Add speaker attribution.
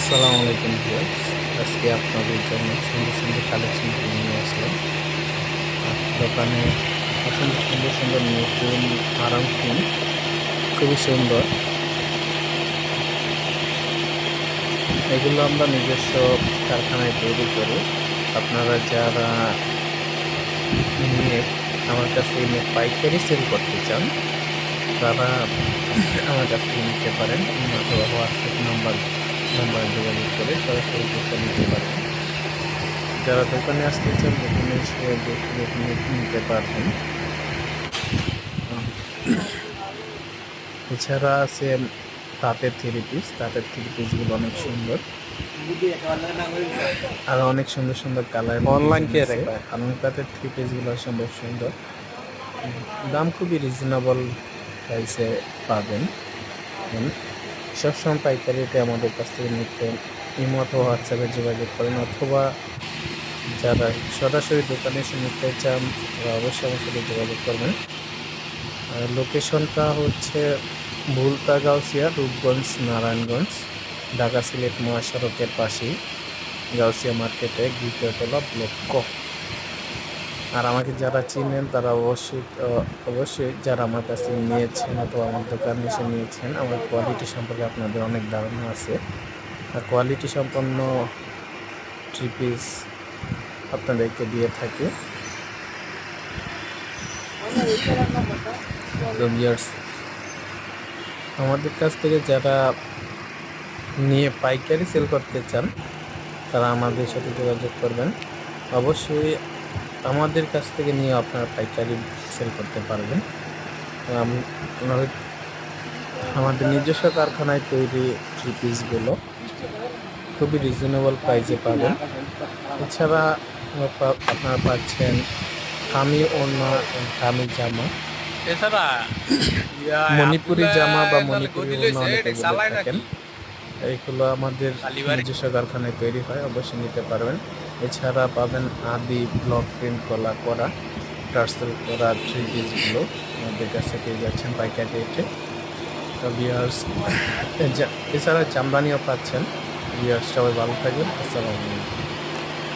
Speaker 1: আসসালামু আলাইকুম ভিউয়ার্স। আজকে আপনাদের জন্য সুন্দর সুন্দর কালেকশন নিয়ে আসলাম। দোকানে সুন্দর সুন্দর সুন্দর নতুন আরাম ফোন, খুবই সুন্দর। এগুলো আমরা নিজস্ব কারখানায় তৈরি করি। আপনারা যারা নিয়ে আমার কাছে এনে পাইকারি সেল করতে চান তারা আমার কাছ থেকে নিতে পারেন, অথবা হোয়াটসঅ্যাপ নাম্বারে যোগাযোগ করে সরাসরি পয়সা নিতে পারেন। যারা দোকানে আসতে চান দোকানে এসে দেখে দেখে নিতে পারবেন। এছাড়া আছে তাঁতের থ্রি পিসগুলো অনেক সুন্দর, আর অনেক সুন্দর সুন্দর কালার
Speaker 2: অনলাইন কে
Speaker 1: আছে।
Speaker 2: রেখা
Speaker 1: আর তাঁতের থ্রি পিসগুলো সুন্দর সুন্দর, দাম খুবই রিজনেবল প্রাইসে পাবেন। সবসময় পাইকারি রেটে আমাদের কাছ থেকে নিতে ইমো অথবা হোয়াটসঅ্যাপে যোগাযোগ করেন, অথবা যারা সরাসরি দোকানে এসে নিতে চান তারা অবশ্যই আমার সাথে যোগাযোগ করবেন। লোকেশনটা হচ্ছে ভুলতা গাউসিয়া, রূপগঞ্জ, নারায়ণগঞ্জ, ঢাকা সিলেট মহাসড়কের পাশেই গাউসিয়া মার্কেটে দ্বিতীয় তলা, ব্লক ক। আর আমাকে যারা চিনেন তারা অবশ্যই যারা আমার কাছে নিয়েছেন অথবা আমার দোকানে এসে নিয়েছেন, আমার কোয়ালিটি সম্পর্কে আপনাদের অনেক ধারণা আছে। আর কোয়ালিটি সম্পন্ন থ্রি পিস আপনাদেরকে দিয়ে থাকি। তো ভিউয়ার্স, আমাদের কাছ থেকে যারা নিয়ে পাইকারি সেল করতে চান তারা আমাদের সাথে যোগাযোগ করবেন। অবশ্যই আমাদের কাছ থেকে নিয়ে আপনারা পাইকারি সেল করতে পারবেন। আমাদের নিজস্ব কারখানায় তৈরি থ্রি পিসগুলো খুবই রিজনেবল প্রাইসে পাবেন। এছাড়া আপনারা পাচ্ছেন কামি ওড়না, কামি জামা,
Speaker 2: এছাড়া
Speaker 1: মণিপুরি জামা বা মণিপুরি
Speaker 2: গদি
Speaker 1: ওড়না
Speaker 2: লইছে
Speaker 1: অনেকে বলে
Speaker 2: চালায়
Speaker 1: থাকেন।
Speaker 2: নাকি
Speaker 1: এইগুলো আমাদের
Speaker 2: কালীবাড়ি
Speaker 1: নিজস্ব কারখানায় তৈরি হয়, অবশ্যই নিতে পারবেন। এছাড়া পাবেন আদি ব্লক প্রিন্ট করা টার্সেল করা থ্রি পিসগুলো আমাদের কাছে পেয়ে যাচ্ছেন পাইকারি রেটে। তো ভিউয়ার্স, এছাড়া জামদানিও পাচ্ছেন। ভিউয়ার্স, সবাই ভালো থাকবেন। আসসালামু আলাইকুম।